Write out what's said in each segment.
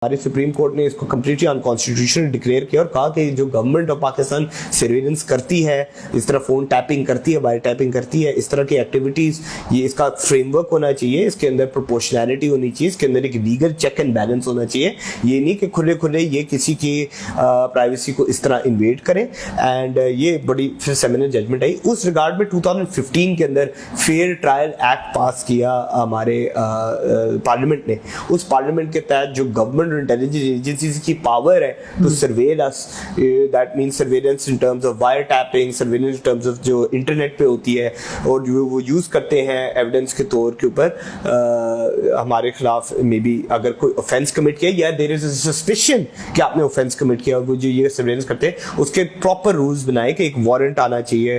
हमारे supreme court ने इसको कम्प्लीटली अनकॉन्स्टिट्यूशनल डिक्लेयर किया और कहा कि जो गवर्नमेंट ऑफ पाकिस्तान सर्वेलेंस करती है, इस तरह फोन टैपिंग करती है, वायर टैपिंग करती है, इस तरह की एक्टिविटीज, ये इसका फ्रेमवर्क होना चाहिए, इसके अंदर प्रोपोर्शनैलिटी होनी चाहिए, इसके अंदर एक लीगल चेक एंड बैलेंस होना चाहिए। ये नहीं कि खुले खुले ये किसी की प्राइवेसी को इस तरह इन्वेड करें। एंड ये बड़ी फिर सेमिनल जजमेंट आई उस रिगार्ड में 2015 के अंदर फेयर ट्रायल एक्ट पास किया हमारे पार्लियामेंट ने। उस पार्लियामेंट के तहत जो गवर्नमेंट इंटेलिजेंस एजेंसीज की पावर है to surveil us, that means surveillance in terms of wire tapping, surveillance in terms of जो इंटरनेट पे होती है और जो वो यूज करते हैं एविडेंस के तौर के ऊपर हमारे खिलाफ मे बी अगर कोई ऑफेंस कमिट किया या देयर इज अ सस्पिशन कि आपने ऑफेंस कमिट किया और वो जो ये सर्वेलेंस करते हैं उसके प्रॉपर रूल्स बनाए कि एक वारंट आना चाहिए,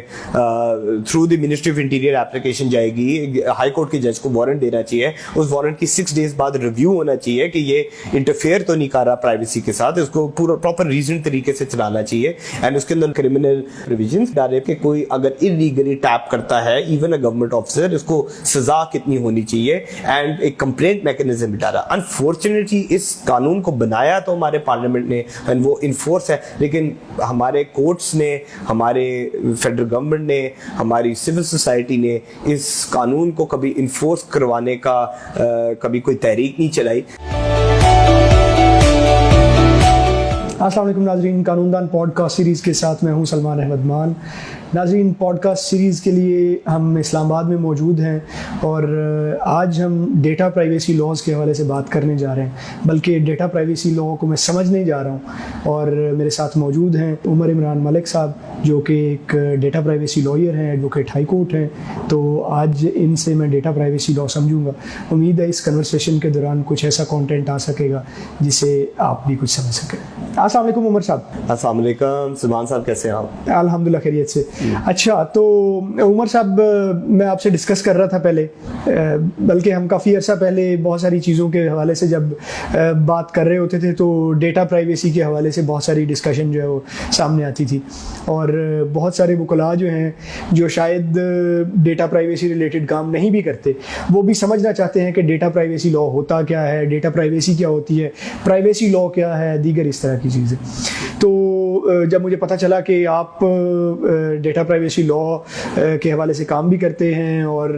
through the ministry of interior application जाएगी, हाई कोर्ट के जज को वारंट देना चाहिए, उस वारंट की 6 डेज बाद रिव्यू होना चाहिए कि ये इंटरफेयर तो नहीं कर रहा प्राइवेसी के साथ, उसको पूरा प्रॉपर रीजन तरीके से चलाना चाहिए। एंड उसके अंदर क्रिमिनल प्रोविजंस डाले कि कोई अगर इलीगली टैप करता है इवन अ गवर्नमेंट ऑफिसर, इसको सजा कितनी होनी चाहिए, एंड एक कंप्लेंट मैकेनिज्म भी डाला। अनफॉर्चुनेटली इस कानून को बनाया तो हमारे पार्लियामेंट ने एंड वो इन्फोर्स है, लेकिन हमारे कोर्ट्स ने, हमारे फेडरल गवर्नमेंट ने, हमारी सिविल सोसाइटी ने इस कानून को कभी इन्फोर्स करवाने का कभी कोई तहरीक नहीं चलाई। अस्सलाम वालेकुम नाजरीन, कानूनदान पॉडकास्ट सीरीज़ के साथ मैं हूं सलमान अहमद मान। नाजरीन, पॉडकास्ट सीरीज़ के लिए हम इस्लामाबाद में मौजूद हैं और आज हम डेटा प्राइवेसी लॉज़ के हवाले से बात करने जा रहे हैं, बल्कि डेटा प्राइवेसी लॉ को मैं समझने जा रहा हूं। और मेरे साथ मौजूद हैं उमर इमरान मलिक साहब, जो कि एक डेटा प्राइवेसी लॉयर हैं, एडवोकेट हाई कोर्ट हैं। तो आज इनसे मैं डेटा प्राइवेसी लॉ समझूंगा। उम्मीद है इस कन्वर्सेशन के दौरान कुछ ऐसा कंटेंट आ सकेगा जिसे आप भी कुछ समझ सकें। अस्सलाम वालेकुम उमर साहब। अस्सलाम वालेकुम सलमान साहब, कैसे हैं आप? अल्हम्दुलिल्लाह खैरियत से। अच्छा, तो उमर साहब, मैं आपसे डिस्कस कर रहा था पहले, बल्कि हम काफ़ी अर्सा पहले बहुत सारी चीज़ों के हवाले से जब बात कर रहे होते थे तो डेटा प्राइवेसी के हवाले से बहुत सारी डिस्कशन जो है वो सामने आती थी। और बहुत सारे वकला जो हैं जो शायद डेटा प्राइवेसी रिलेटेड काम नहीं भी करते, वो भी समझना चाहते हैं कि डेटा प्राइवेसी लॉ होता क्या है, डेटा प्राइवेसी क्या होती है, प्राइवेसी लॉ क्या है, दीगर इस तरह की चीज़ें। तो जब मुझे पता चला कि आप डेटा प्राइवेसी लॉ के हवाले से काम भी करते हैं और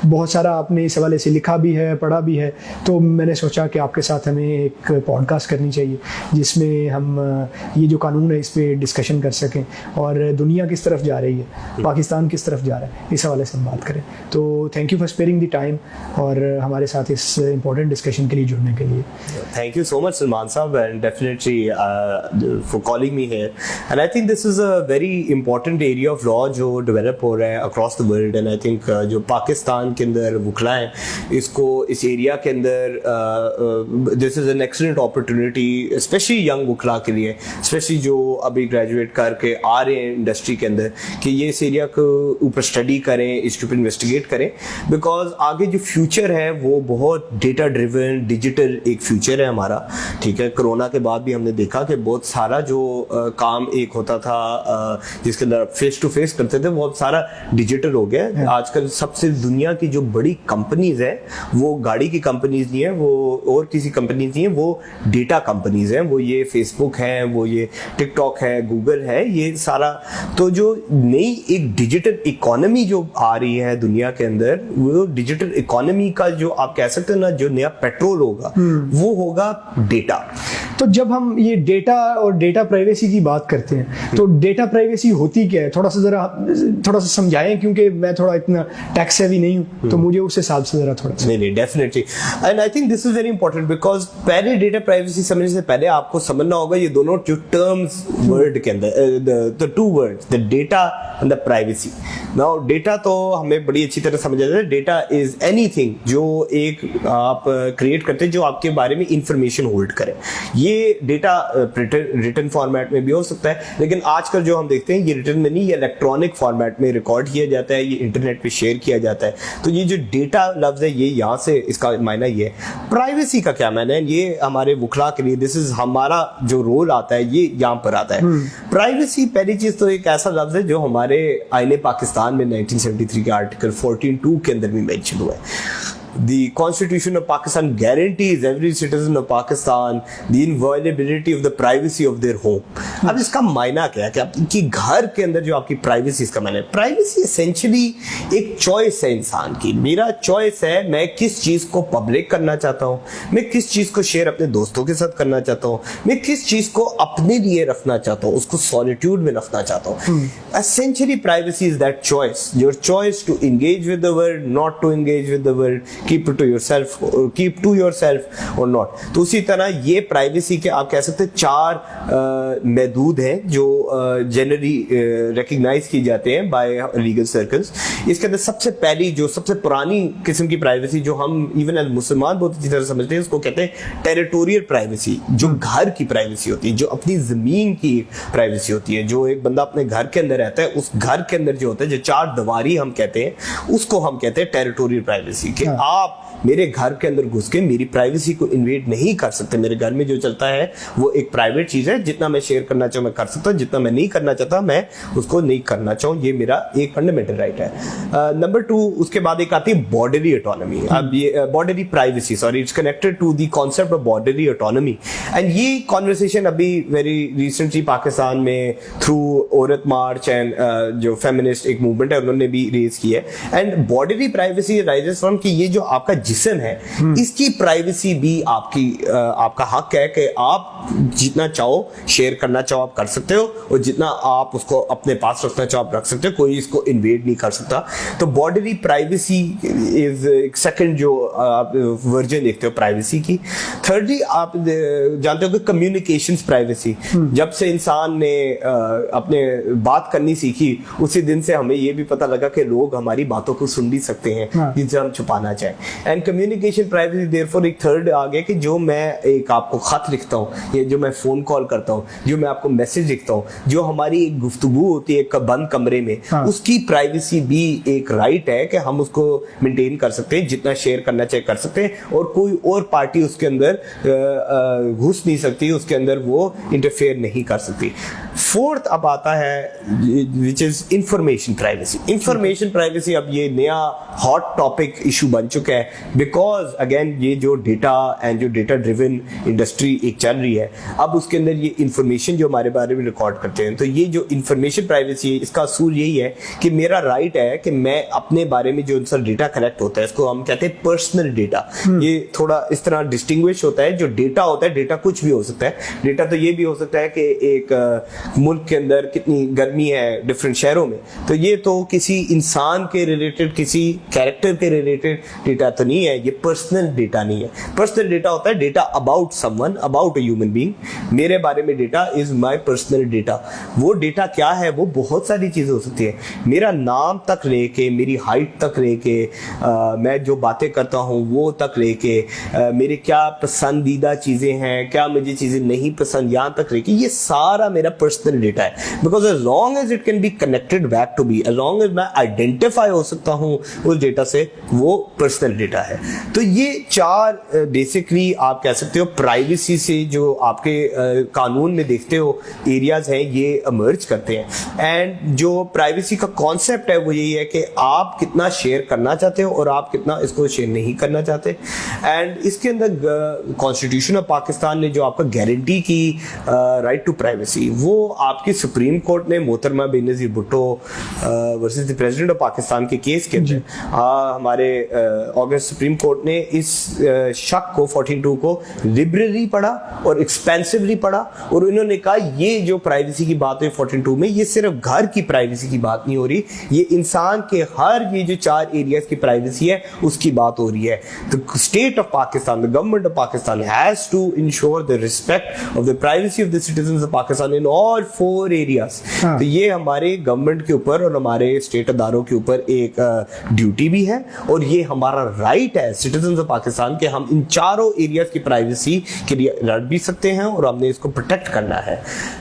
बहुत सारा आपने इस हवाले से लिखा भी है, पढ़ा भी है, तो मैंने सोचा कि आपके साथ हमें एक पॉडकास्ट करनी चाहिए जिसमें हम ये जो कानून है इस पर डिस्कशन कर सकें और दुनिया किस तरफ जा रही है, पाकिस्तान किस तरफ जा रहा है, इस हवाले से हम बात करें। तो thank you for sparing the time और हमारे साथ इस इम्पोर्टेंट डिस्कशन के लिए जुड़ने के लिए। Thank you so much Salman Sahab, and definitely for calling me here. And I think this is a very important area of law जो develop हो रहा है across the world, and I think जो पाकिस्तान के अंदर वकला हैं, इसको इस एरिया के अंदर this is an excellent opportunity, especially young वकला के लिए, especially जो अभी ग्रेजुएट करके आ रहे हैं इंडस्ट्री के अंदर, कि ये इस एरिया को ऊपर स्टडी करें, इसके ऊपर इन्वेस्टिगेट करें, बिकॉज आगे जो फ्यूचर है वो बहुत डेटा ड्रिवन डिजिटल एक फ्यूचर है हमारा। ठीक है, कोरोना के बाद भी हमने देखा कि बहुत सारा जो काम एक होता था जिसके अंदर फेस टू फेस करते थे, वो अब सारा डिजिटल हो गया है। आजकल सबसे दुनिया की जो बड़ी कंपनीज है वो गाड़ी की कंपनीज नहीं है, वो और किसी कंपनीज नहीं है, वो डेटा कंपनीज हैं। वो ये फेसबुक है, वो ये टिकटॉक है, गूगल है, ये सारा। तो जो नई एक डिजिटल इकोनॉमी जो आ रही है दुनिया के अंदर, वो डिजिटल इकोनॉमी का जो आप कह सकते हैं ना, जो नया पेट्रोल होगा वो होगा डेटा। तो जब हम ये डेटा और डेटा प्राइवेसी की बात करते हैं तो डेटा प्राइवेसी होती क्या है, थोड़ा सा समझाएं, क्योंकि मैं थोड़ा इतना टेक सेवी नहीं हूं, तो मुझे उस हिसाब से जरा थोड़ा नहीं definitely. And I think this is very important because पहले डेटा प्राइवेसी समझने से पहले आपको समझना होगा ये दोनों जो टर्म्स वर्ड के अंदर, the two words, the data and the privacy. Now data तो हमें बड़ी अच्छी तरह समझ आता है, डेटा इज एनीथिंग जो एक आप क्रिएट करते हैं जो आपके बारे में इंफॉर्मेशन होल्ड करे। ये डेटा रिटन फॉर्मेट में भी हो सकता है, लेकिन आजकल जो हम देखते हैं ये रिटन में नहीं, ये इलेक्ट्रॉनिक फॉर्मेट में रिकॉर्ड किया जाता है, ये इंटरनेट पे शेयर किया जाता है। तो ये जो डेटा लफ्ज है, ये यहाँ से इसका मायना ये है। प्राइवेसी का क्या मायना है, ये हमारे वकला के लिए दिस इज हमारा जो रोल आता है, ये यहाँ पर आता है। प्राइवेसी पहली चीज तो एक ऐसा लफ्ज है जो हमारे आईने पाकिस्तान में 1973 के आर्टिकल 14(2) के अंदर भी मेंशन हुआ है। the Constitution of Pakistan guarantees every citizen of Pakistan the inviolability of the privacy of their home. अब इसका मायना क्या है कि आपकी घर के अंदर जो आपकी प्राइवेसी, इसका मायना है प्राइवेसी एसेंशियली एक चॉइस है इंसान की। मेरा चॉइस है मैं किस चीज को पब्लिक करना चाहता हूँ, मैं किस चीज को शेयर अपने दोस्तों के साथ करना चाहता हूँ, मैं किस चीज को अपने लिए रखना चाहता हूँ, उसको सॉलिट्यूड में रखना चाहता हूँ। Essentially privacy is that choice, your choice to engage with the world, not to engage with the world, keep to yourself, keep to yourself और नॉट। तो उसी तरह ये प्राइवेसी के आप कह सकते हैं चार महदूद हैं जो जनरली रिकॉग्नाइज की जाते हैं बाय लीगल सर्कल्स। इसके अंदर सबसे पहली जो सबसे पुरानी किस्म की प्राइवेसी जो हम इवन एज मुसलमान बहुत अच्छी तरह समझते हैं, उसको कहते हैं टेरिटोरियल प्राइवेसी, जो घर की प्राइवेसी होती है, जो अपनी जमीन की प्राइवेसी होती है। जो एक बंदा अपने घर के अंदर रहता है, उस घर के अंदर जो होता है, जो चार दीवारी हम कहते हैं, उसको हम कहते हैं टेरिटोरियल प्राइवेसी। कि आप मेरे घर के अंदर घुस के मेरी प्राइवेसी को इन्वेड नहीं कर सकते। मेरे घर में जो चलता है वो एक प्राइवेट चीज है, जितना मैं शेयर करना चाहूँ मैं कर सकता हूँ, जितना मैं नहीं करना चाहता मैं उसको नहीं करना चाहूँ। ये मेरा एक फंडामेंटल राइट है। नंबर 2, उसके बाद एक आती है बॉर्डरी ऑटोनॉमी। अब ये bodily privacy, sorry, it's connected to the concept of bodily autonomy. And ये कॉन्वर्सेशन अभी वेरी रिसेंटली पाकिस्तान में थ्रू औरत मार्च एंड जो फेमिनिस्ट एक मूवमेंट है उन्होंने भी रेज की है। And bodily privacy raises from कि ये जो आपका जिस्म है इसकी प्राइवेसी भी आपकी आपका हक है कि आप जितना चाहो शेयर करना चाहो आप कर सकते हो, और जितना आप उसको अपने पास रखना चाहो आप रख सकते हो, कोई इसको इन्वेड नहीं कर सकता। तो बॉर्डरी प्राइवेसी इज एक सेकंड जो आप वर्जन देखते हो प्राइवेसी की। थर्डली आप जानते हो कि कम्युनिकेशंस प्राइवेसी, जब से इंसान ने अपने बात करनी सीखी उसी दिन से हमें ये भी पता लगा कि लोग हमारी बातों को सुन भी सकते हैं जिनसे हम छुपाना चाहें। एंड कम्युनिकेशन प्राइवेसी देयरफॉर एक थर्ड आ गया कि जो मैं एक आपको खत लिखता हूँ, ये जो मैं फोन कॉल करता हूँ, जो मैं आपको मैसेज लिखता हूँ, जो हमारी एक गुफ्तगू होती है एक बंद कमरे में, उसकी प्राइवेसी भी एक राइट है कि हम उसको मेंटेन कर सकते हैं, जितना शेयर करना चाहिए कर सकते हैं, और कोई और पार्टी उसके अंदर घुस नहीं सकती, उसके अंदर वो इंटरफेयर नहीं कर सकती। फोर्थ अब आता है which is information privacy. Information privacy अब ये नया हॉट टॉपिक इशू बन चुका है, बिकॉज अगेन ये जो डेटा एंड जो डेटा ड्रिवन इंडस्ट्री एक चल रही है, अब उसके अंदर ये इंफॉर्मेशन जो हमारे बारे में रिकॉर्ड करते हैं, तो ये जो इंफॉर्मेशन प्राइवेसी है इसका असूल यही है कि मेरा राइट है कि मैं अपने बारे में जो उनसे डेटा कलेक्ट होता है, इसको हम कहते हैं पर्सनल डेटा। ये थोड़ा इस तरह डिस्टिंग्विश होता है। जो डेटा होता है, डेटा कुछ भी हो सकता है। डेटा तो ये भी हो सकता है कि एक मुल्क के अंदर कितनी गर्मी है डिफरेंट शहरों में, तो ये तो किसी इंसान के रिलेटेड, किसी कैरेक्टर के रिलेटेड डेटा तो नहीं है, ये पर्सनल डेटा नहीं है। पर्सनल डेटा होता है data about someone, about a human being. मेरे बारे में data is my personal data. वो डेटा क्या है? वो बहुत सारी चीजें हो सकती है, मेरा नाम तक लेके, मेरी हाइट तक लेके, मैं जो बातें करता हूँ वो तक लेके, मेरे क्या पसंदीदा चीजें हैं, क्या मुझे चीजें नहीं पसंद, यहाँ तक लेके, ये सारा मेरा पर्सनल डेटा है। Because as long as it can be connected back to me, as long as मैं आइडेंटिफाई हो सकता हूँ उस डेटा से, वो पर्सनल डेटा है। तो ये चार बेसिकली आप कह सकते हो प्राइवेसी से जो आपके कानून में देखते हो एरियाज हैं, ये इमर्ज करते हैं। एंड जो प्राइवेसी का कॉन्सेप्ट है वो यही है कि आप कितना शेयर करना चाहते हो और आप कितना इसको शेयर नहीं करना चाहते। एंड इसके अंदर कॉन्स्टिट्यूशन ऑफ पाकिस्तान ने जो आपका गारंटी की राइट टू प्राइवेसी, वो आपकी सुप्रीम कोर्ट ने मोहतरमा Benazir Bhutto versus the president of Pakistan के केस के अंदर हमारे ऑगस्ट सुप्रीम कोर्ट ने इस शक को 14(2) को लिबरली पढ़ा और एक्सपेंसिवली पढ़ा, और उन्होंने कहा ये जो प्राइवेसी की बात है 14(2) में, ये सिर्फ घर की प्राइवेसी की बात नहीं हो रही, ये इंसान के हर ये जो चार एरियाज की प्राइवेसी है उसकी बात हो रही है। तो state of Pakistan, the government of Pakistan has to ensure the respect of the privacy of the citizens of Pakistan in all 4 areas. तो ये हमारे गवर्नमेंट के ऊपर और हमारे स्टेट अदारों के ऊपर एक ड्यूटी भी है, और ये हमारा राइट है सिटीजंस ऑफ पाकिस्तान के हम इन चारों एरियाज की प्राइवेसी के लिए लड़ भी सकते हैं और हमने इसको प्रोटेक्ट करना है।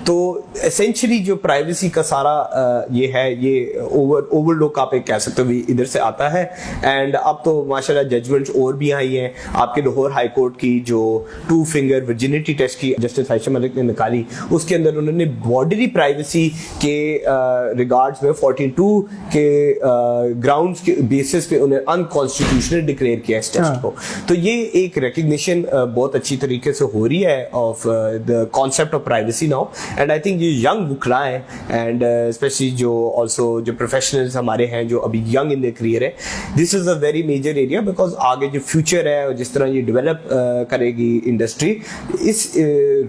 तो एसेंशियली जो प्राइवेसी का सारा ये है, ये ओवरलुक आप एक कह सकते हो इधर से आता है। एंड अब तो माशाल्लाह जजमेंट्स और भी आई हैं। आपके लाहौर हाई कोर्ट की जो 2 फिंगर वर्जिनिटी टेस्ट की जस्टिस आयशा मलिक ने निकाली, उसके अंदर उन्होंने बॉर्डरी प्राइवेसी के रिगार्ड्स में 14(2) के ग्राउंड्स के बेसिस पे उन्हें अनकॉन्स्टिट्यूशनल डिक्लेयर डिक्लेयर किया इस टेस्ट को। तो ये एक रिकग्निशन बहुत अच्छी तरीके से हो रही है of the concept of privacy now, and I think ये यंग वुकराए एंड स्पेशली जो ऑल्सो जो प्रोफेशनल्स हमारे हैं जो अभी यंग इन द करियर है, this is a very major area, because आगे जो फ्यूचर है और जिस तरह ये डेवलप करेगी इंडस्ट्री, इस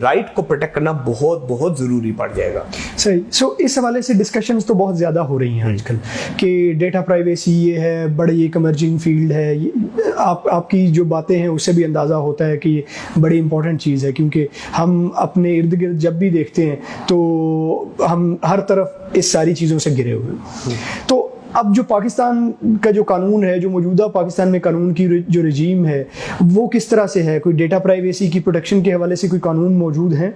राइट को प्रोटेक्ट करना बहुत बहुत जरूरी पड़ जाएगा। सही। सो इस हवाले से डिस्कशंस तो बहुत ज़्यादा हो रही हैं आजकल कि डेटा प्राइवेसी ये है, बड़ी एक इमर्जिंग फील्ड है। आपकी जो बातें हैं उससे भी अंदाज़ा होता है कि ये बड़ी इंपॉर्टेंट चीज़ है, क्योंकि हम अपने इर्द गिर्द जब भी देखते हैं तो हम हर तरफ इस सारी चीज़ों से घिरे हुए हैं। तो अब जो पाकिस्तान का जो कानून है, जो मौजूदा पाकिस्तान में कानून की जो रजीम है, वो किस तरह से है? कोई डेटा प्राइवेसी की प्रोटेक्शन के हवाले से कोई कानून मौजूद हैं?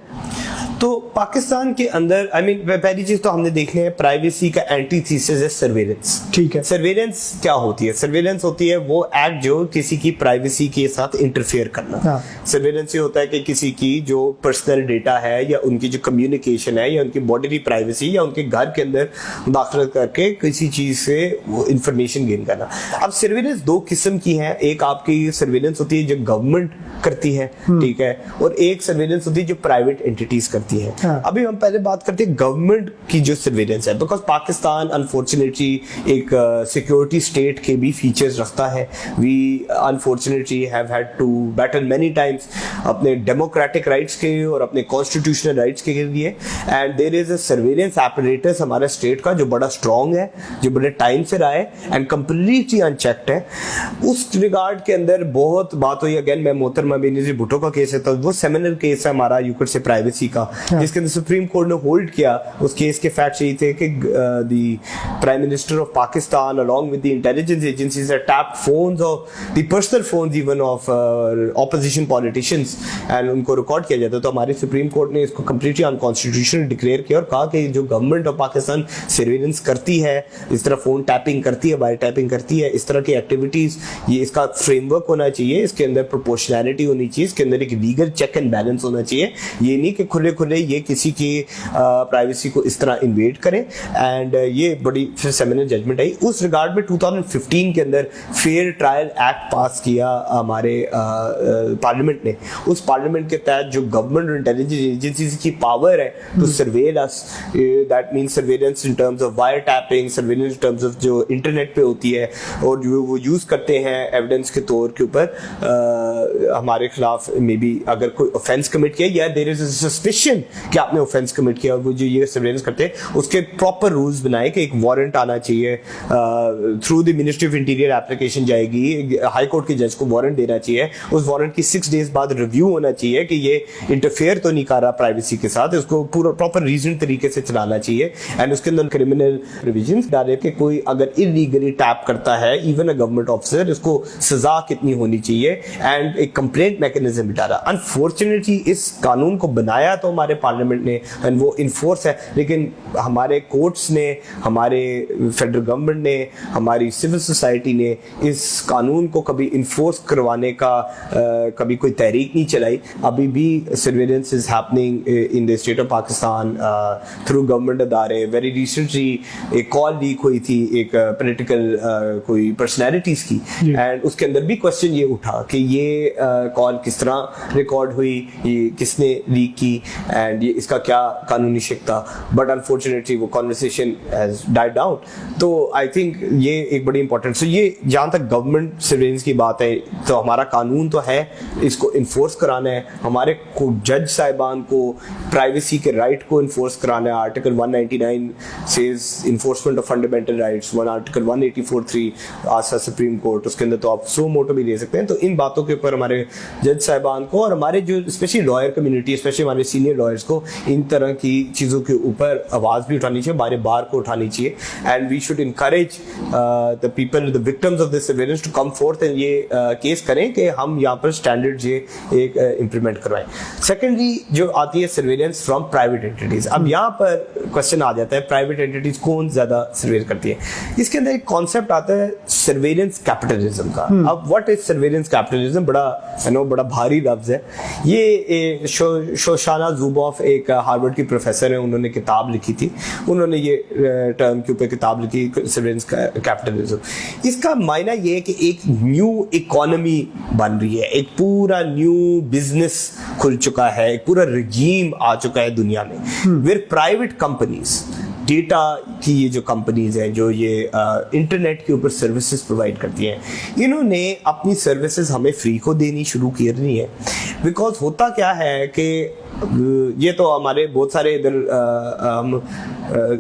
तो पाकिस्तान के अंदर पहली चीज तो हमने देखनी है, प्राइवेसी का एंटीथीसिस है सर्वेलेंस। ठीक है। सर्वेलेंस क्या होती है? सर्वेलेंस होती है वो एक्ट जो किसी की प्राइवेसी के साथ इंटरफेयर करना। हाँ। सर्वेलेंस ये होता है कि किसी की जो पर्सनल डेटा है या उनकी जो कम्युनिकेशन है या उनकी बॉडीली प्राइवेसी या उनके घर के अंदर दाखिल करके किसी चीज से वो इंफॉर्मेशन गेन करना। अब सर्वेलेंस दो किस्म की है, एक आपकी सर्वेलेंस होती है जो गवर्नमेंट करती है, ठीक है, और एक सर्वेलेंस होती है जो प्राइवेट एंटिटीज करती है। हाँ। अभी हम पहले बात करते हैं गवर्नमेंट की जो सर्वेलेंस है, बिकॉज पाकिस्तान अनफॉर्चुनेटली एक सिक्योरिटी स्टेट के भी फीचर्स रखता है। We unfortunately have had to battle many times अपने डेमोक्रेटिक राइट्स के और अपने कॉन्स्टिट्यूशनल राइट्स के लिए, and there is a surveillance apparatus हमारे स्टेट का जो बड़ा स्ट्रॉन्ग है, जो बड़े टाइम से रहा है एंड कंप्लीटली अनचेक्ड है। उस रिगार्ड के अंदर बहुत बात हुई। अगेन मैं मोहतरमा बेनजीर भुट्टो का केस है, तो वो सेमिनल केस है हमारा यूकर से प्राइवेसी का, जिसके अंदर सुप्रीम कोर्ट ने होल्ड किया। उस केस के फैक्ट्स यही थे कि the prime minister of Pakistan along with the intelligence agencies had tapped phones of the personal phones even of opposition politicians and उनको रिकॉर्ड किया जाता। तो हमारी सुप्रीम कोर्ट ने इसको कंप्लीटली अनकॉन्स्टिट्यूशनल डिक्लेयर किया और कहा कि जो गवर्नमेंट ऑफ पाकिस्तान सर्वेलेंस करती है, इस तरह फोन टैपिंग करती है, वायर टैपिंग करती है, इस तरह की एक्टिविटीज, ये इसका फ्रेमवर्क होना चाहिए, इसके अंदर प्रोपोर्शनैलिटी होनी चाहिए, इसके अंदर एक लीगल चेक एंड बैलेंस होना चाहिए। ये नहीं कि खुले खुले ये किसी की प्राइवेसी को इस तरह इन्वेड करें। एंड ये बड़ी फिर सेमिनल जजमेंट आई। उस रिगार्ड में 2015 के अंदर फेयर ट्रायल एक्ट पास किया हमारे पार्लियामेंट ने। उस पार्लियामेंट के तहत जो गवर्नमेंट और इंटेलिजेंस एजेंसीज की पावर है to surveil us, that means surveillance in terms of wire tapping, surveillance in terms of जो इंटरनेट पे होती है और जो वो यूज करते हैं एविडेंस के तौर के ऊपर हमारे खिलाफ मे बी अगर कोई ऑफेंस कमिट किया या देयर इज अ सस्पिशन कि आपने ऑफेंस कमिट किया, वो जो ये सर्वेलेंस करते हैं उसके प्रॉपर रूल्स बनाए कि एक वारंट आना चाहिए, through the ministry of interior application जाएगी, हाई कोर्ट के जज को वारंट देना चाहिए, उस वारंट की 6 डेज बाद रिव्यू होना चाहिए कि ये इंटरफेयर तो नहीं कर रहा प्राइवेसी के साथ, इसको पूरा प्रॉपर रीजन तरीके से चलाना चाहिए। एंड उसके अंदर क्रिमिनल प्रोविजंस डाले कि कोई अगर इलीगली टैप करता है इवन अ गवर्नमेंट ऑफिसर, इसको सजा कितनी होनी चाहिए, एंड एक कंप्लेंट मैकेनिज्म भी डाला। अनफॉर्चुनेटली इस कानून को बनाया तो हमारे पार्लियामेंट ने एंड वो इन्फोर्स है, लेकिन हमारे कोर्ट्स ने, हमारे फेडरल गवर्नमेंट ने, हमारी सिविल सोसाइटी ने इस कानून को कभी इन्फोर्स करवाने का कभी कोई तहरीक नहीं चलाई। अभी भी surveillance is happening in the state of Pakistan through government अदारे। वेरी रिसेंटली एक कॉल लीक हुई थी एक पॉलिटिकल कोई पर्सनैलिटीज की, एंड उसके अंदर भी क्वेश्चन ये उठा कि ये कॉल किस तरह रिकॉर्ड हुई, ये किसने लीक की, एंड ये इसका क्या कानूनी शिक था। बट अनफॉर्चुनेटली वो कॉन्वर्सेशन हैज डाइड डाउन। तो आई थिंक ये एक बड़ी इंपॉर्टेंट, सो ये जहाँ तक गवर्नमेंट सर्वेलेंस की बात है तो हमारा कानून तो है, इसको इन्फोर्स कराना है। हमारे को जज साहिबान को प्राइवेसी के राइट को इन्फोर्स कराना है। Article 199 says enforcement of fundamental rights, article 184(3 आसा सुप्रीम कोर्ट, उसके अंदर तो आप सो मोटो भी ले सकते हैं। तो इन बातों के ऊपर हमारे जज साहिबान को और हमारे जो स्पेशली लॉयर कम्युनिटी, स्पेशली हमारे सीनियर लॉयर्स को इन तरह की चीज़ों के ऊपर आवाज़ भी उठानी चाहिए, हमारे बार को उठानी चाहिए। And we should encourage the people, the victims of this surveillance to come forth and ये केस करें कि हम यहाँ पर स्टैंडर्ड ये एक इम्प्लीमेंट करवाएं। सेकेंडली जो आती है सर्वेलेंस फ्रॉम प्राइवेट एंटिटीज। अब यहाँ पर क्वेश्चन आ जाता है प्राइवेट एंटिटीज कौन ज़्यादा सर्वेल करती है। है। इसके अंदर एक कॉन्सेप्ट आता है सर्वेलेंस कैपिटलिज्म का। अब व्हाट इज सर्वेलेंस कैपिटलिज्म, बड़ा भारी लफ्ज है ये। शोशाना जुबॉफ एक हार्वर्ड की प्रोफेसर है, उन्होंने किताब लिखी थी, उन्होंने ये टर्म के ऊपर किताब लिखी सर्वेलेंस कैपिटलिज्म। इसका मायना ये है कि एक न्यू इकोनॉमी बन रही है, एक पूरा न्यू बिजनेस खुल चुका है, एक पूरा रजीम आ चुका है दुनिया में, वेयर प्राइवेट कंपनीज, डेटा की ये जो कंपनीज हैं जो ये इंटरनेट के ऊपर सर्विसेज प्रोवाइड करती हैं, इन्होंने अपनी सर्विसेज हमें फ्री को देनी शुरू करनी है। बिकॉज होता क्या है कि ये तो हमारे बहुत सारे इधर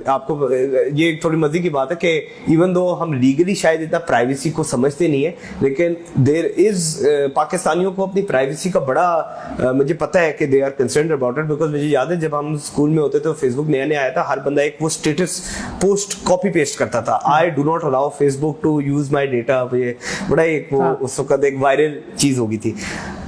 आपको ये थोड़ी मजे की बात है कि इवन दो हम लीगली शायद इतना प्राइवेसी को समझते नहीं है, लेकिन देयर इज पाकिस्तानियों को अपनी प्राइवेसी का बड़ा मुझे पता है कि they are concerned about it. Because मुझे याद है जब हम स्कूल में होते थे, फेसबुक नया नया आया था, हर बंदा एक वो स्टेटस पोस्ट कॉपी पेस्ट करता था, I do not allow Facebook to use my data. ये बड़ा एक वो उस वक्त एक वायरल चीज हो गई थी।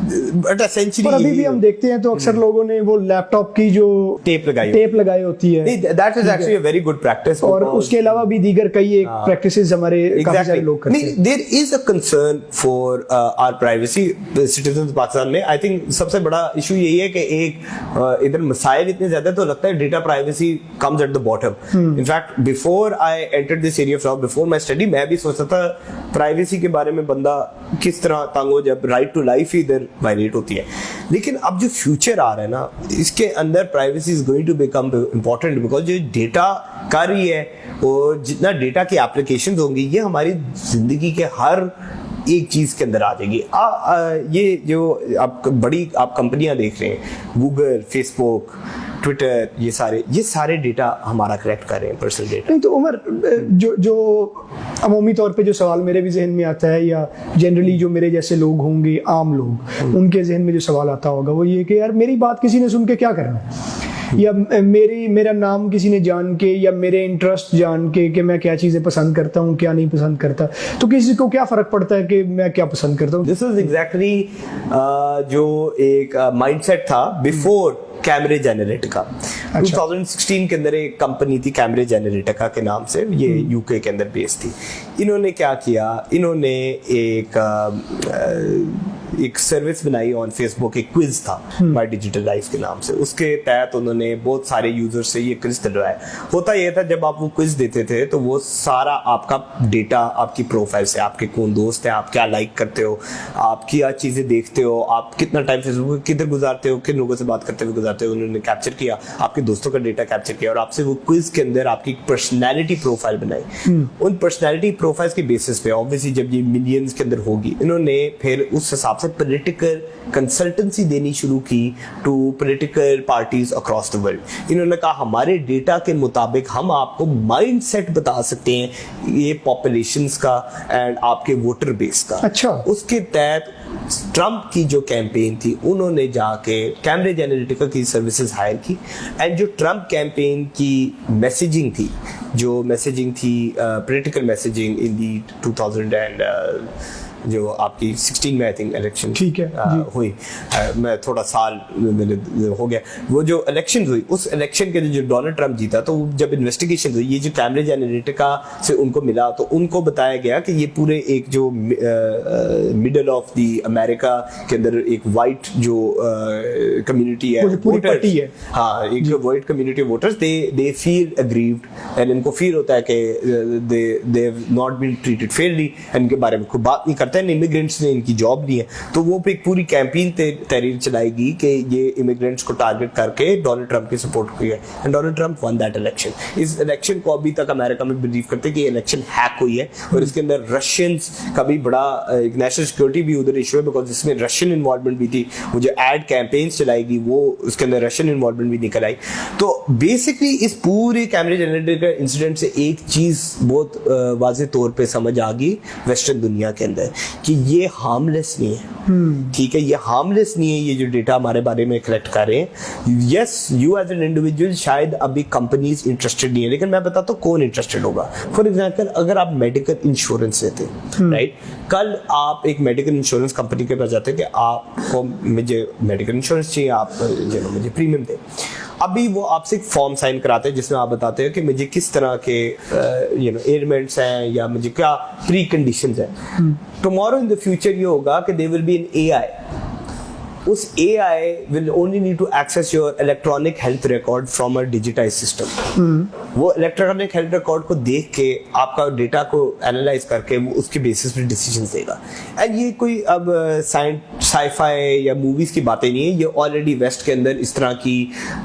बट एसेंशियली अभी भी हम देखते हैं तो अक्सर लोगों ने वो लैपटॉप की जो टेप लगाई होती है, that is actually a very good practice. और उसके अलावा भी दीगर कई एक प्रैक्टिसेस हमारे काफी सारे लोग करते हैं। There is a concern for our privacy citizens Pakistan में। आई थिंक सबसे बड़ा इशू यही है कि एक इधर मसाइल इतने ज्यादा, तो लगता है data privacy comes at the bottom. In fact before I entered this area of before my study, मैं भी सोचता था प्राइवेसी के बारे में बंदा किस तरह तंग हो जब राइट टू लाइफ ही इधर वायलेट होती है। लेकिन अब जो फ्यूचर आ रहा है ना, इसके अंदर privacy is going to become important, because जो डेटा कर रही है और जितना डेटा की एप्लीकेशंस होंगी, ये हमारी जिंदगी के हर एक चीज के अंदर आ जाएगी। ये जो आप कंपनियां देख रहे हैं, गूगल, फेसबुक, ट्विटर, ये सारे डेटा हमारा कलेक्ट कर रहे हैं, पर्सनल डेटा। नहीं तो उमर, जो अमूमी तौर पे जो सवाल मेरे भी जहन में आता है, या जनरली जो मेरे जैसे लोग होंगे, आम लोग, उनके जहन में जो सवाल आता होगा वो ये कि यार मेरी बात किसी ने सुन के क्या करना, या मेरा नाम किसी ने जान के, या मेरे इंटरेस्ट जान के कि मैं क्या चीजें पसंद करता हूँ, क्या नहीं पसंद करता, तो किसी को क्या फर्क पड़ता है कि मैं क्या पसंद करता हूँ। दिस इज एग्जैक्टली जो एक माइंडसेट था बिफोर कैम्ब्रिज एनालिटिका। 2016 के अंदर एक कंपनी थी कैम्ब्रिज एनालिटिका के नाम से, ये यूके के अंदर बेस्ड थी। इन्होंने क्या किया, इन्होंने एक सर्विस बनाई ऑन फेसबुक, एक क्विज था माय डिजिटल लाइफ के नाम से। उसके तहत उन्होंने बहुत सारे यूजर से ये क्विज दिलवाया। होता यह था जब आप वो क्विज देते थे तो वो सारा आपका डेटा, आपकी प्रोफाइल से, आपके कौन दोस्त हैं, आप क्या लाइक करते हो, आप क्या चीजें देखते हो, आप कितना टाइम फेसबुक किधर गुजारते हो, किन लोगों से बात करते हुए गुजारते हो, उन्होंने कैप्चर किया, आपके दोस्तों का डेटा कैप्चर किया और आपसे वो क्विज के अंदर आपकी पर्सनैलिटी प्रोफाइल बनाई। उन पर्सनैलिटी प्रोफाइल्स के बेसिस पे ऑब्वियसली जब ये मिलियंस के अंदर होगी, इन्होंने फिर उस हिसाब से पॉलिटिकल कंसल्टेंसी देनी शुरू की to political parties across the world. इन्होंने कहा हमारे डेटा के मुताबिक हम आपको माइंडसेट बता सकते हैं ये पॉपुलेशंस का एंड आपके वोटर बेस का। अच्छा। उसके तहत ट्रंप की जो कैंपेन थी, उन्होंने जाके कैम्ब्रिज एनालिटिका की सर्विसेज हायर की एंड जो ट्रंप कैंपेन की मैसेजिंग थी, political messaging in the 2000 and जो आपकी 16 में आई थिंक इलेक्शन ठीक है हुई, मैं थोड़ा साल मेरे हो गया, वो जो इलेक्शन हुई उस इलेक्शन के जो डोनाल्ड ट्रंप जीता, तो जब इन्वेस्टिगेशन हुई, ये जो कैम्ब्रिज एनालिटिका से उनको मिला, तो उनको बताया गया कि ये पूरे एक जो मिडल ऑफ द अमेरिका के अंदर एक वाइट जो कम्युनिटी है, वोटर्स है, हाँ, एक जो white community voters, they feel aggrieved and इनको फील होता है कि they have not been treated fairly, इनके बारे में कोई बात नहीं करते, इमिग्रेंट्स ने इनकी जॉब ली है। तो वो एक पूरी कैंपेन तहरीर चलाएगी कि ये इमिग्रेंट्स को टारगेट करके डोनाल्ड ट्रंप की सपोर्ट की है and Donald Trump one that election. इस इलेक्शन को अभी तक अमेरिका में बिलीव करते हैं कि इलेक्शन हैक हुई है और इसके अंदर रशियंस का भी बड़ा एक नेशनल सिक्योरिटी भी उधर इशू है, बिकॉज इसमें रशियन इन्वॉल्वमेंट भी थी। वो जो एड कैंपेन्स चलाएगी वो उसके अंदर रशियन इन्वॉल्वमेंट भी निकल आई। तो बेसिकली इस पूरे कैम्ब्रिज एनालिटिका इंसिडेंट से एक चीज बहुत वाज़ेह तौर पे समझ आ गई वेस्टर्न दुनिया के अंदर कि ये हार्मलेस नहीं है। ठीक है, ये हार्मलेस नहीं है, ये जो डेटा हमारे बारे में कलेक्ट कर रहे हैं। Yes, you as an individual शायद अभी कंपनीज इंटरेस्टेड नहीं है, लेकिन मैं बताता हूँ कौन इंटरेस्टेड होगा। फॉर एग्जाम्पल, अगर आप मेडिकल इंश्योरेंस लेते हैं, राइट, कल आप एक मेडिकल इंश्योरेंस कंपनी के पास जाते हैं कि आपको मुझे मेडिकल इंश्योरेंस चाहिए, आप मुझे प्रीमियम दे। अभी वो आपसे एक फॉर्म साइन कराते हैं जिसमें आप बताते हैं कि मुझे किस तरह के एलिमेंट्स हैं या मुझे क्या प्री कंडीशंस हैं। टुमारो इन द फ्यूचर ये होगा कि they will be an AI, उस AI will only need to access your electronic health record from a digitized system. वो इलेक्ट्रॉनिक हेल्थ रिकॉर्ड को देख के आपका डेटा को एनालाइज करके वो उसके बेसिस पे डिसीजन देगा। एंड ये कोई अब साइफाई या मूवीज की बातें नहीं है, ये ऑलरेडी वेस्ट के अंदर इस तरह की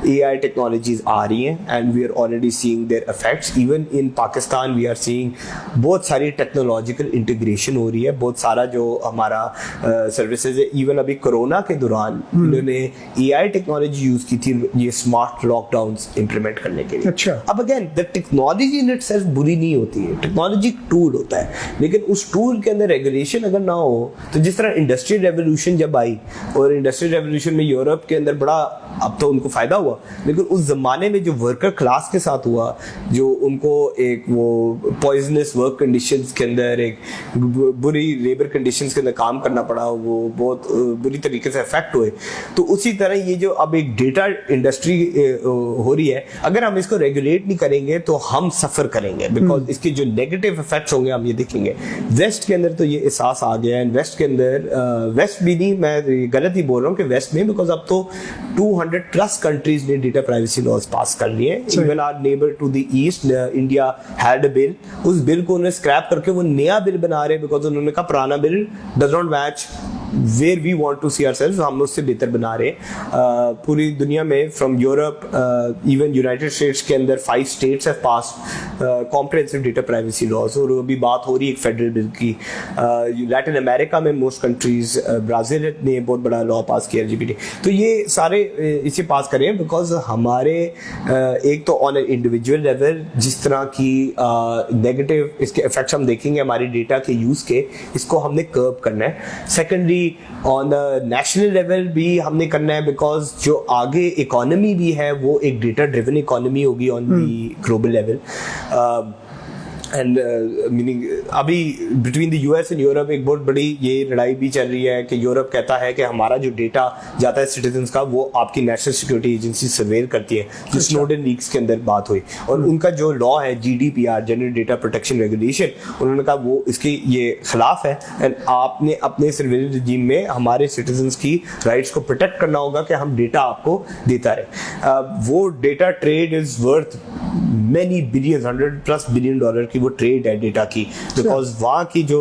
AI टेक्नोलॉजीज आ रही हैं and we are already seeing their effects. Even in Pakistan we are seeing बहुत सारी टेक्नोलॉजिकल इंटीग्रेशन हो रही है, बहुत सारा जो हमारा सर्विसेज है। इवन अभी कोरोना के दौरान इन्होंने AI टेक्नोलॉजी यूज की थी ये स्मार्ट लॉकडाउन्स इंप्लीमेंट करने के लिए। अच्छा। अब again the technology in itself बुरी नहीं होती है, टेक्नोलॉजी एक टूल होता है, लेकिन उस टूल के अंदर रेगुलेशन अगर ना हो तो जिस तरह इंडस्ट्रियल रेवोल्यूशन जब आई और इंडस्ट्रियल रेवोल्यूशन में यूरोप के अंदर बड़ा अब तो उनको फायदा हुआ, लेकिन उस जमाने में जो वर्कर क्लास के साथ हुआ, जो उनको एक वो पॉइजनस वर्क कंडीशंस के अंदर एक बुरी लेबर कंडीशंस के अंदर काम करना पड़ा, वो बहुत बुरी तरीके से इफेक्ट हुए। तो उसी तरह ये जो अब एक डेटा इंडस्ट्री हो रही है, अगर हम इसको रेगुलेट नहीं करेंगे तो हम सफर करेंगे, बिकॉज इसके जो नेगेटिव इफेक्ट्स होंगे हम ये देखेंगे। वेस्ट के अंदर तो ये एहसास आ गया है, वेस्ट के अंदर वेस्ट भी नहीं, मैं गलत ही बोल रहा हूँ कि वेस्ट में, बिकॉज अब तो 200 प्लस कंट्रीज ने डेटा प्राइवेसी लॉज पास कर लिए। Even our neighbour to the east India had a bill, उस बिल को उन्होंने स्क्रैप करके वो नया बिल बना रहे, बिकॉज उन्होंने कहा पुराना bill does not match where we want to see ourselves, हम उससे बेहतर बना रहे। पूरी दुनिया में from Europe even United States के अंदर 5 states have passed comprehensive data privacy laws, और अभी बात हो रही है एक फेडरल बिल की। लैटिन अमेरिका में मोस्ट कंट्रीज, ब्राजील ने बहुत बड़ा लॉ पास किया LGBT। तो ये सारे इसे पास करें बिकॉज हमारे एक तो ऑन इंडिविजुअल लेवल जिस तरह की नेगेटिव इसके इफेक्ट्स हम देखेंगे हमारे डेटा के यूज के, इसको हमने कर्ब करना है। Secondly on the national level भी हमने करना है, बिकॉज जो आगे इकोनॉमी भी है वो एक डेटा ड्रिवन इकोनॉमी होगी on the global level. And meaning अभी between the US and Europe एक बहुत बड़ी ये लड़ाई भी चल रही है कि यूरोप कहता है कि हमारा जो डेटा जाता है सिटीजन्स का वो आपकी नेशनल सिक्योरिटी एजेंसी सर्वेल करती है, जो स्नोडन लीक्स के अंदर बात हुई। और उनका जो लॉ है GDPR, general data protection regulation, उन्होंने कहा वो इसके ये खिलाफ है एंड आपने अपने सर्वेलेंस रिजीम में हमारे सिटीजन्स की राइट्स को प्रोटेक्ट करना होगा कि हम डेटा आपको देता रहे। वो data trade is worth many billions, $100+ billion की वो ट्रेड है डेटा की, बिकॉज वहाँ की जो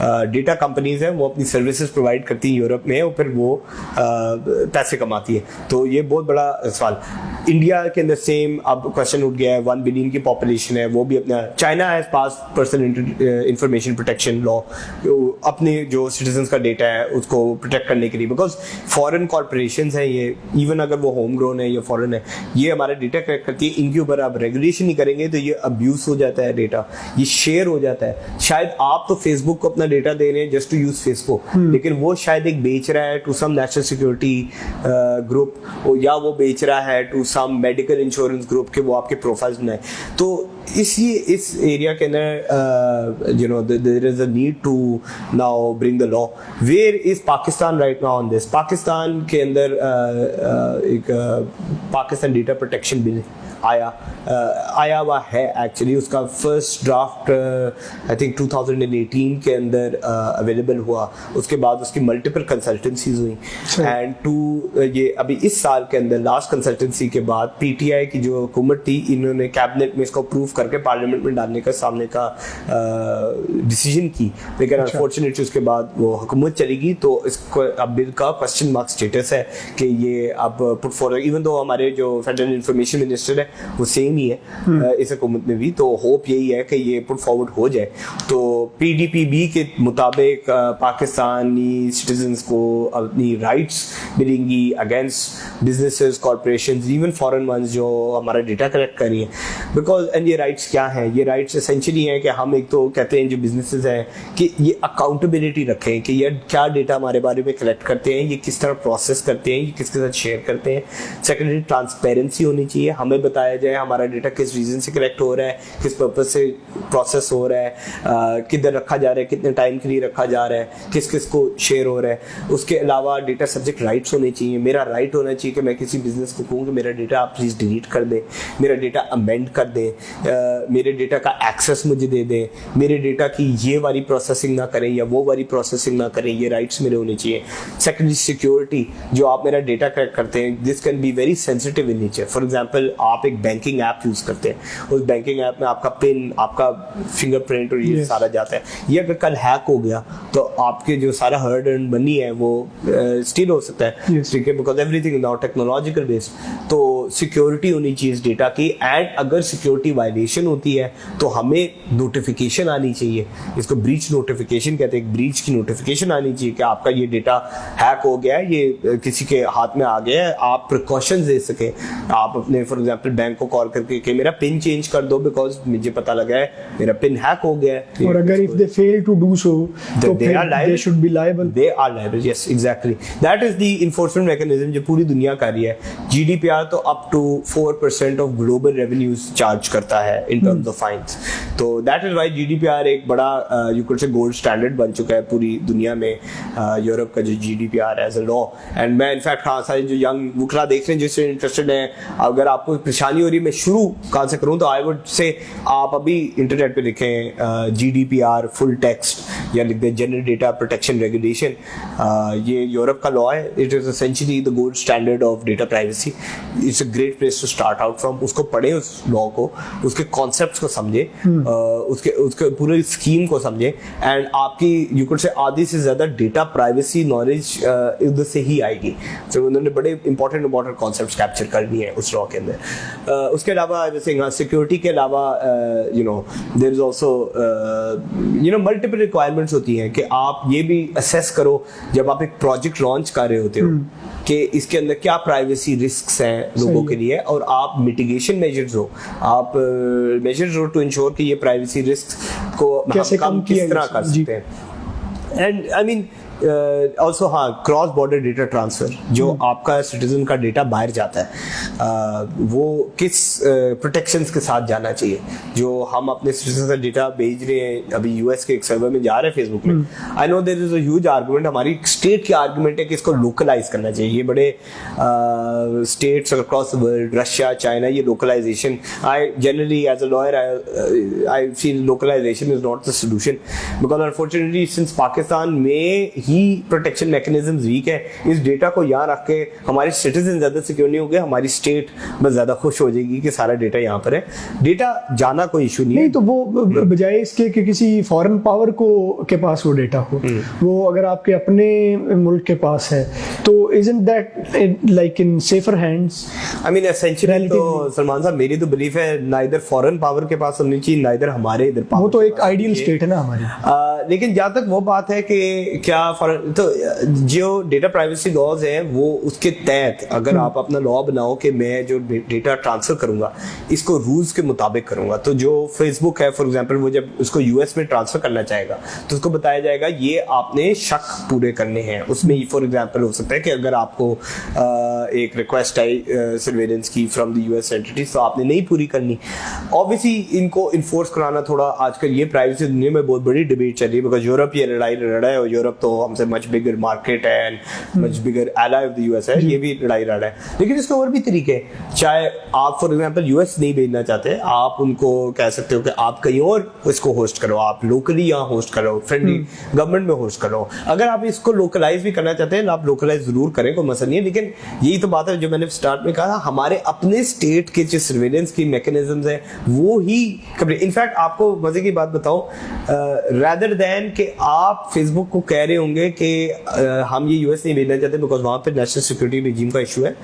डेटा कंपनीज हैं वो अपनी सर्विसेज प्रोवाइड करती हैं यूरोप में और फिर वो पैसे कमाती है। तो ये बहुत बड़ा सवाल। इंडिया के अंदर सेम अब क्वेश्चन उठ गया है, 1 बिलियन की पॉपुलेशन है, वो भी अपना, China has pass personal information protection law, अपने जो सिटीजन्स का डेटा है उसको प्रोटेक्ट करने के लिए, बिकॉज फॉरेन कॉर्पोरेशंस हैं ये, इवन अगर वो होम ग्रोन है या फॉरेन है, ये हमारा डेटा कलेक्ट करती है, इनके ऊपर आप रेगुलेशन नहीं करेंगे तो ये अब्यूज हो जाता है, डेटा ये शेयर हो जाता है। शायद आप तो फेसबुक को अपना डेटा दे रहे हैं जस्ट टू यूज फेसबुक, लेकिन वो शायद एक बेच रहा है to some national security group, या वो बेच रहा है to some medical insurance group के वो आपके प्रोफाइल्स बनाए। तो इस एरिया के अंदर you know there is a need to now bring the law. Where is Pakistan right now on this? Pakistan के अंदर एक पाकिस्तान डेटा प्रोटेक्शन बिल आया हुआ है एक्चुअली, उसका फर्स्ट ड्राफ्ट आई थिंक 2018 के अंदर अवेलेबल हुआ, उसके बाद उसकी मल्टीपल कंसल्टेंसीज हुई एंड ये अभी इस साल के अंदर लास्ट कंसल्टेंसी के बाद PTI की जो हुकूमत थी, इन्होंने कैबिनेट में इसको अप्रूव करके पार्लियामेंट में डालने का सामने का डिसीजन की, लेकिन अनफॉर्चुनेटली उसके बाद वो हुकूमत चलेगी, तो इसको अब बिल का क्वेश्चन मार्क स्टेटस है कि ये अब पुट फॉरवर्ड, इवन दो हमारे जो फेडरल इंफॉर्मेशन मिनिस्टर है वो सेम ही है इस हुकूमत में भी, तो होप यही है कि ये पुट फॉरवर्ड हो जाए। तो PDPB के मुताबिक पाकिस्तानी सिटीजन्स को अपनी राइट्स मिलेंगी against businesses, corporations, even foreign ones जो हमारा डेटा कलेक्ट कर रही है, बिकॉज एंड ये राइट्स क्या हैं? ये राइट्स एसेंशियली हैं कि हम एक तो कहते हैं जो बिजनेसेस हैं कि ये अकाउंटेबिलिटी रखें कि ये क्या डेटा हमारे बारे में कलेक्ट करते हैं, ये किस तरह प्रोसेस करते हैं, ये किसके साथ शेयर करते हैं। सेकेंडरी ट्रांसपेरेंसी होनी चाहिए, हमें बताया जाए हमारा डेटा किस रीजन से कलेक्ट हो रहा है, किस पर्पज से प्रोसेस हो रहा है, किधर रखा जा रहा है, कितने टाइम के लिए रखा जा रहा है, किस किस को शेयर हो रहा है। उसके अलावा डेटा सब्जेक्ट राइट्स होने चाहिए। मेरा राइट होना चाहिए कि मैं किसी बिजनेस को कहूँ कि मेरा डेटा आप प्लीज डिलीट कर दें, मेरा डेटा अमेंड कर दें, मेरे डेटा का एक्सेस मुझे दे दें, मेरे डेटा की ये वाली प्रोसेसिंग ना करें या वो वाली प्रोसेसिंग ना करें, ये राइट्स मेरे होने चाहिए। सेकेंडरी सिक्योरिटी, जो आप मेरा डेटा कलेक्ट करते हैं, this can be very sensitive in nature. For example आप एक बैंकिंग ऐप यूज करते हैं, उस बैंकिंग ऐप में आपका पिन, आपका फिंगरप्रिंट और ये सारा जाता है। ये अगर कल हैक हो गया तो आपके जो सारा हर्ड अर्न मनी है वो स्टील हो सकता है, ठीक है, because everything is now technological based. तो सिक्योरिटी होनी चाहिए इस डेटा की, एंड अगर सिक्योरिटी वायलेशन होती है तो हमें नोटिफिकेशन आनी चाहिए। इसको ब्रीच नोटिफिकेशन कहते हैं, एक ब्रीच की नोटिफिकेशन आनी चाहिए कि आपका ये डेटा हैक हो गया है, ये किसी के हाथ में आ गया है, आप प्रिकॉशंस दे सके। आप अपने फॉर एग्जांपल बैंक को कॉल करके कि मेरा पिन चेंज कर दो बिकॉज मुझे पता लगा है मेरा पिन हैक हो गया है। और अगर if they fail to do so तो they should be liable. They are liable, yes exactly, that is the enforcement mechanism जो पूरी दुनिया कर रही है। जीडीपीआर तो up to 4% of global revenues charge करता है इन टर्म्स ऑफ फाइन्स। तो दैट इज व्हाई जीडीपीआर एक बड़ा you could say gold standard बन चुका है पूरी दुनिया में। यूरोप का जो GDPR as a law, and मैं इनफैक्ट हाँ सारे जो यंग वुकरा देख रहे हैं जिससे इंटरेस्टेड हैं, अगर आपको परेशानी हो रही है मैं शुरू कहाँ से करूँ, तो आई वुड से आप अभी इंटरनेट पे लिखें जीडीपीआर फुल टेक्स्ट या लिख दें जनरल डेटा प्रोटेक्शन रेगुलेशन। ये यूरोप का लॉ है, it is essentially the gold standard of data privacy. It's a great place to start out from. उसको पढ़ें, उस लॉ को, उसके कॉन्सेप्ट्स को समझे, उसके पूरे स्कीम को समझे, एंड आपकी यू कुड से आधी से ज्यादा डेटा प्राइवेसी नॉलेज उधर से ही आएगी। तो उन्होंने बड़े इंपॉर्टेंट कॉन्सेप्ट्स कैप्चर करनी है उस लॉ के अंदर। उसके अलावा जैसे सिक्योरिटी के अलावा you know there is also you know multiple requirements होती हैं कि आप ये भी असेस करो जब आप एक प्रोजेक्ट लॉन्च कर रहे होते हो कि इसके अंदर क्या प्राइवेसी रिस्क्स हैं लोगों के लिए, और आप मिटिगेशन मेजर्स हो, आप मेजर्स हो टू इंश्योर कि ये प्राइवेसी रिस्क को हम कम किस तरह कर सकते हैं। एंड आई मीन ऑल्सो हाँ क्रॉस बॉर्डर डेटा ट्रांसफर, जो आपका सिटीजन का डेटा बाहर जाता है वो किस प्रोटेक्शंस के साथ जाना चाहिए। जो हम अपने सिटीजन का डेटा भेज रहे हैं, अभी यूएस के एक सर्वर में जा रहे हैं फेसबुक में, I know there is a huge argument, हमारी स्टेट की आर्गुमेंट है कि इसको लोकलाइज करना चाहिए। ये बड़े states across the world, Russia, China, ये localization, I generally as a lawyer I feel localization is not the solution, because unfortunately since Pakistan में ही प्रोटेक्शन मैकेनिज्म्स वीक है, इस डेटा को यहाँ रख के हमारे सिटीजन ज्यादा सिक्योर नहीं होंगे, हमारी स्टेट बस ज्यादा खुश हो जाएगी कि सारा डेटा यहाँ पर है। डेटा जाना कोई इशू नहीं है, तो वो बजाय इसके कि किसी फॉरेन पावर को के पास वो डेटा हो, वो अगर आपके अपने मुल्क के पास है तो isn't that like in safer hands? I mean essentially तो सलमान साहब मेरी तो बिलीफ है नाइदर फॉरेन पावर के पास होनी चाहिए, नाइदर हमारे इधर पावर। वो तो एक आइडियल स्टेट है ना हमारी। लेकिन जहाँ तक वो बात है कि क्या तो जो डेटा प्राइवेसी लॉज है वो उसके तहत अगर आप अपना लॉ बनाओ कि मैं जो डेटा ट्रांसफर करूंगा इसको रूल्स के मुताबिक करूंगा, तो जो फेसबुक है फॉर एग्जांपल वो जब उसको यूएस में ट्रांसफर करना चाहेगा तो उसको बताया जाएगा ये आपने शक पूरे करने हैं। उसमें फॉर एग्जांपल हो सकता है कि अगर आपको एक रिक्वेस्ट आई सर्वेलेंस की फ्रॉम द यूएस एंटिटीज तो आपने नहीं पूरी करनी। ऑब्वियसली इनको इन्फोर्स कराना थोड़ा आजकल ये प्राइवेसी दुनिया में बहुत बड़ी डिबेट चल रही है, बिकॉज यूरोप ये लड़ाई लड़ा है और यूरोप तो हमसे मच बिगर मार्केट है and much bigger ally of the US है, ये भी लड़ाई लड़ा है। लेकिन इसके और भी तरीके, चाहे आप फॉर एग्जांपल यूएस नहीं भेजना चाहते, आप उनको कह सकते हो कि आप कहीं और इसको होस्ट करो, आप लोकली यहाँ होस्ट करो, फ्रेंडली गवर्नमेंट में होस्ट करो। अगर आप इसको लोकलाइज भी करना चाहते हैं आप लोकलाइज जरूर करें, कोई मसला नहीं है। लेकिन यही तो बात है जो मैंने स्टार्ट में कहा, हमारे अपने स्टेट के जो सर्वेलेंस की मैकेनिज्म्स है वो ही इनफैक्ट आपको मजे की बात बताऊं, रादर देन कि आप फेसबुक को कह रहे होंगे कि हम ये यूएस नहीं भेजना चाहते बिकॉज वहां पे नेशनल सिक्योरिटी रिजीम का इशू है,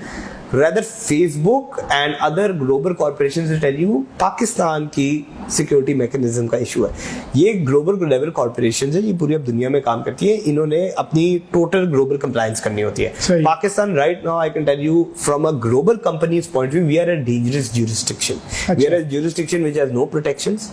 rather Facebook and other global corporations will tell you Pakistan की सिक्योरिटी मैकेनिज्म का इशू है। ये ग्लोबल लेवल कॉर्पोरेशन है, ये पूरी अब दुनिया में काम करती है, इन्होंने अपनी टोटल ग्लोबल कंप्लायंस करनी होती है। Pakistan right now I can tell you from a global companies point view we are a dangerous jurisdiction। We are a jurisdiction which has no protections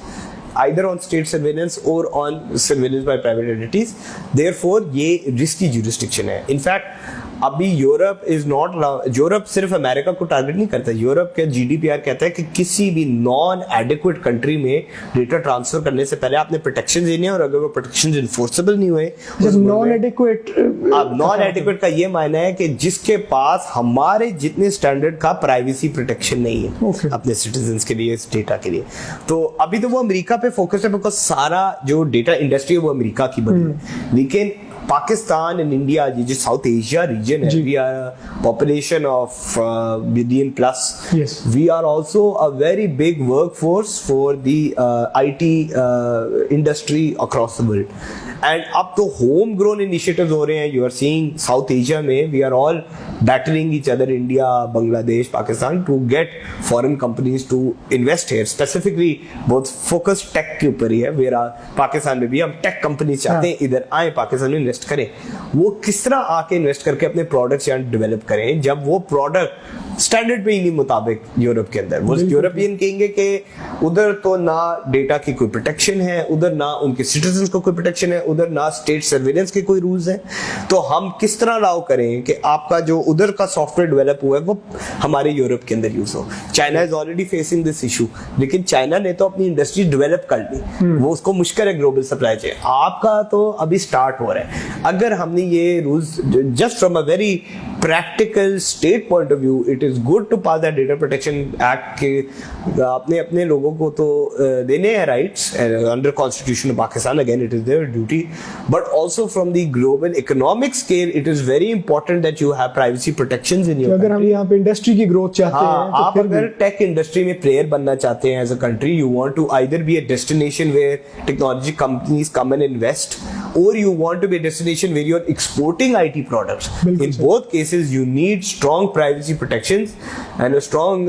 either on state surveillance or on surveillance by private entities, therefore ये risky jurisdiction है। in fact अभी Europe is not, Europe सिर्फ America को target नहीं करता, Europe का GDPR कहता है कि किसी भी नॉन एडिक्वेट कंट्री में डेटा ट्रांसफर करने से पहले आपने प्रोटेक्शन देने हैं, और अगर वो प्रोटेक्शन इन्फोर्सेबल नहीं हुए, नॉन एडिक्वेट, अब नॉन एडिक्वेट का ये मायना है कि जिसके पास हमारे जितने स्टैंडर्ड का प्राइवेसी प्रोटेक्शन नहीं है अपने सिटीजन्स के लिए, इस डेटा के लिए। तो अभी तो वो अमेरिका पे फोकस है, बिकॉज सारा जो डेटा इंडस्ट्री है वो अमेरिका की बनी है। लेकिन पाकिस्तान एंड इंडिया, जो साउथ एशिया रीजन है, we are population of billion plus, we are also a very big workforce for the IT industry across the world. And अब तो होम ग्रोन इनिशिएटिव्स हो रहे हैं, you are seeing South Asia में we are all battling each other, India, Bangladesh, Pakistan, to get foreign companies to invest here. Specifically बहुत focus tech के ऊपर ही है, वेयर पाकिस्तान में भी हम टेक कंपनीज चाहते हैं इधर आए, पाकिस्तान में इन्वेस्ट करें। वो किस तरह आके इन्वेस्ट करके अपने प्रोडक्ट्स यहाँ डेवलप करें, जब वो प्रोडक्ट स्टैंडर्ड पे ही नहीं मुताबिक यूरोप के अंदर। वो यूरोपियन कहेंगे कि उधर तो ना डेटा की कोई प्रोटेक्शन है, उधर ना उनके सिटीजन को कोई प्रोटेक्शन है, उधर ना स्टेट सर्वेलेंस के कोई रूल्स हैं। तो हम किस तरह अलाउ करें कि आपका जो उधर का सॉफ्टवेयर डेवलप हुआ है वो हमारे यूरोप के अंदर यूज हो। China is already facing this issue, लेकिन चाइना ने तो अपनी इंडस्ट्री डेवलप कर ली, वो उसको मुश्किल है ग्लोबल सप्लाई चेन। आपका तो अभी स्टार्ट हो रहा है। अगर हमने ये rules just from a very practical state point of view, it is good to pass that data protection act के आपने अपने लोगों को तो देने हैं rights under constitution of Pakistan, again it is their duty, but also from the global economic scale it is very important that you have privacy protections in your. अगर हम यहाँ पे इंडस्ट्री की ग्रोथ चाहते हैं, तो आप अगर टेक इंडस्ट्री में प्लेयर बनना चाहते हैं as a country, you want to either be a destination where technology companies come and invest, or you want to be a destination where you're exporting IT products. In both cases you need strong privacy protections and a strong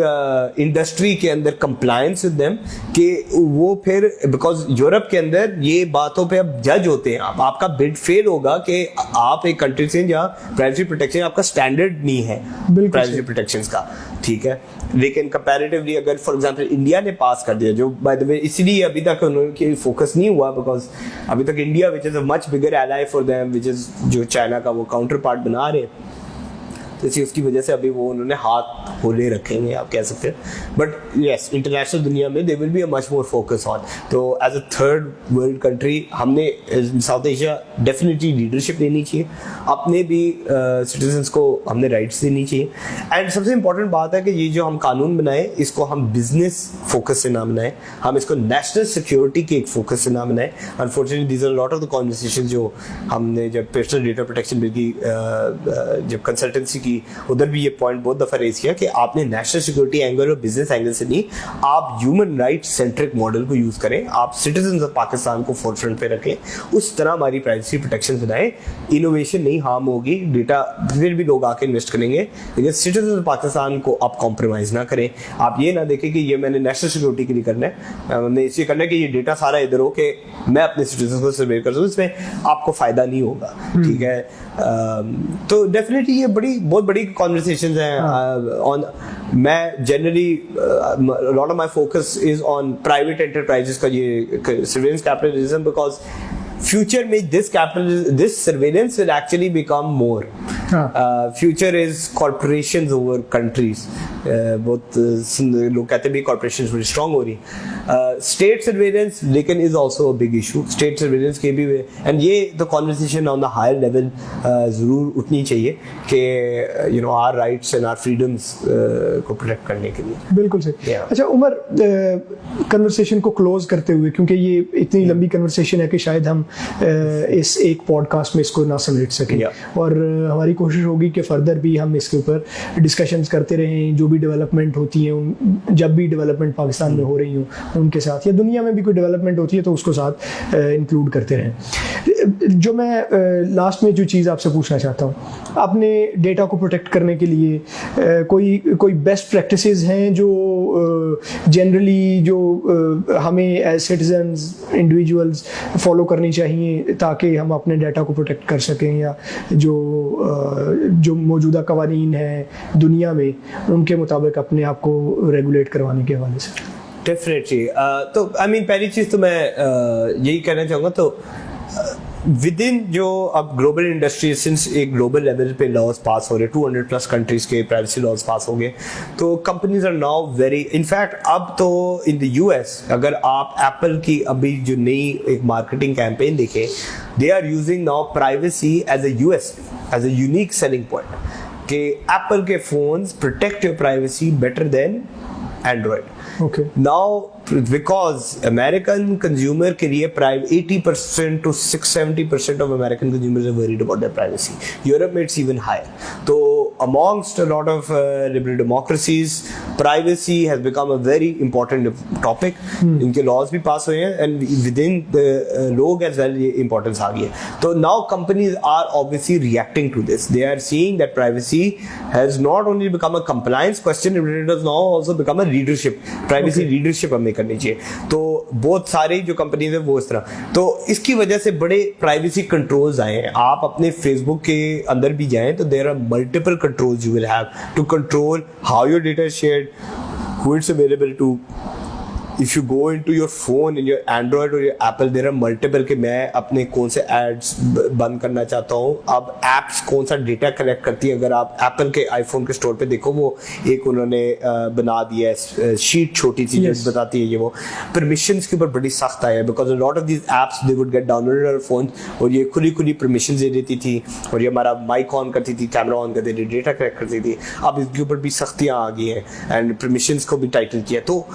industry के अंदर compliance with them, कि वो फिर because Europe के अंदर ये बातों पे अब जज होते हैं। आप आपका बिड फेल होगा कि आप एक कंट्री से जहाँ प्राइवेसी प्रोटेक्शन आपका स्टैंडर्ड नहीं है प्राइवेसी प्रोटेक्शन का, ठीक है। लेकिन कंपैरेटिवली अगर फॉर एग्जांपल इंडिया ने पास कर दिया, जो बाय द वे इसलिए अभी तक उनके फोकस नहीं हुआ, बिकॉज अभी तक India which is a much bigger ally for them, which is जो चाइना का वो काउंटर पार्ट बना रहे हैं, तो इसी उसकी वजह से अभी वो उन्होंने हाथ खोले रखे हैं, आप कह सकते हैं। बट यस, इंटरनेशनल दुनिया में they will be a much more focus on. तो as a third world country हमने साउथ एशिया डेफिनेटली लीडरशिप लेनी चाहिए, अपने भी सिटीजन्स को हमने राइट्स देनी चाहिए। एंड सबसे इंपॉर्टेंट बात है कि ये जो हम कानून बनाए इसको हम बिजनेस फोकस से ना बनाए, हम इसको नेशनल सिक्योरिटी के एक फोकस से ना बनाए। Unfortunately these are lot of the conversation जो हमने जब पर्सनल डेटा प्रोटेक्शन बिल की जब कंसल्टेंसी की, उधर भी ये पॉइंट बहुत दफा रेज किया कि आपने नेशनल सिक्योरिटी एंगल और बिजनेस एंगल से नहीं, आप ह्यूमन राइट सेंट्रिक मॉडल को यूज करें, आप सिटीजन ऑफ पाकिस्तान को फोरफ्रंट पे रखें, उस तरह हमारी प्राइवेसी प्रोटेक्शन बनाए। इनोवेशन नहीं हार्म होगी, डेटा फिर भी लोग आके इन्वेस्ट करेंगे, लेकिन सिटीजन ऑफ पाकिस्तान को आप कॉम्प्रोमाइज ना करें। आप ये ना देखें कि ये मैंने नेशनल सिक्योरिटी के लिए करना है, मैंने इसलिए करना है कि ये डेटा सारा इधर हो कि मैं अपने सिटीजन को सर्वे कर दूं, इसमें आपको फायदा नहीं होगा, ठीक है। तो डेफिनेटली ये बहुत बड़ी कॉन्वर्सेशंस हैं ऑन। मैं generally lot of my focus is on private enterprises का ये सर्वेलेंस कैपिटलिज्म, बिकॉज future में this surveillance will actually become more. Future is corporations over countries. बहुत लोग कहते हैं भी corporations बड़ी strong हो रही हैं। State surveillance लेकिन is also a big issue. State surveillance के भी and ये the conversation on the higher level जरूर उठनी चाहिए कि our rights and our freedoms को protect करने के लिए। बिल्कुल सही। अच्छा उमर, कन्वर्सेशन को क्लोज करते हुए, क्योंकि ये इतनी लंबी कन्वर्सेशन है कि शायद हम इस एक पॉडकास्ट में इसको ना समेट सकें, और हमारी कोशिश होगी कि फर्दर भी हम इसके ऊपर डिस्कशंस करते रहें, जो भी डेवलपमेंट होती हैं, जब भी डेवलपमेंट पाकिस्तान में हो रही हो उनके साथ, या दुनिया में भी कोई डेवलपमेंट होती है तो उसको साथ इंक्लूड करते रहें। जो मैं लास्ट में जो चीज़ आपसे पूछना चाहता हूँ, आपने डेटा को प्रोटेक्ट करने के लिए कोई बेस्ट प्रैक्टिसेस हैं जो जनरली जो हमें एज सिटीजन्स इंडिविजुअल्स फॉलो करनी चाहिए ताकि हम अपने डेटा को प्रोटेक्ट कर सकें, या जो मौजूदा कवानीन है दुनिया में उनके मुताबिक अपने आप को रेगुलेट करवाने के हवाले से? डेफिनेटली। तो आई मीन पहली चीज तो मैं यही कहना चाहूँगा, तो विद इन जो अब ग्लोबल इंडस्ट्री, सिंस एक ग्लोबल लेवल पे लॉज पास हो रहे, 200 प्लस कंट्रीज के प्राइवेसी लॉज पास हो गए, तो companies are now very, in fact अब तो इन द यूएस अगर आप एप्पल की अभी जो नई एक मार्केटिंग कैंपेन देखें, they are using now privacy as a USP, as a unique selling point कि एप्पल के phones protect your privacy better than Android. Okay. Now, because American consumer के लिए 80% to 70% of American consumers are worried about their privacy. Europe it's even higher. So amongst a lot of liberal democracies, privacy has become a very important topic. इनके laws भी pass हुए हैं and within the लोग as well ये importance आ गई है. So now companies are obviously reacting to this. They are seeing that privacy has not only become a compliance question, it has now also become a leadership. Privacy leadership हमें करनी चाहिए. तो बहुत सारी जो कंपनीज है वो इस तरह, तो इसकी वजह से बड़े प्राइवेसी कंट्रोल्स आए हैं. आप अपने फेसबुक के अंदर भी जाएं तो there are multiple controls you will have to control how your data is shared, who it's available to. If you go into your phone in your Android or your Apple, there are multiple कि मैं अपने कौन से ads बंद करना चाहता हूँ. अब एप्स कौन सा डेटा कलेक्ट करती है, अगर आप एप्पल के आईफोन के स्टोर पे देखो, वो एक उन्होंने बना दिया है शीट छोटी सी, जो बताती है ये वो परमिशंस के ऊपर बड़ी सख्त आया है, because a lot of these apps they would get downloaded on phone और ये खुली परमिशन दे देती थी और ये हमारा माइक ऑन करती थी, कैमरा ऑन करती थी, डेटा कलेक्ट करती थी. अब इसके ऊपर भी सख्तियाँ आ गई हैं एंड परमिशंस को भी टाइटल किया. तो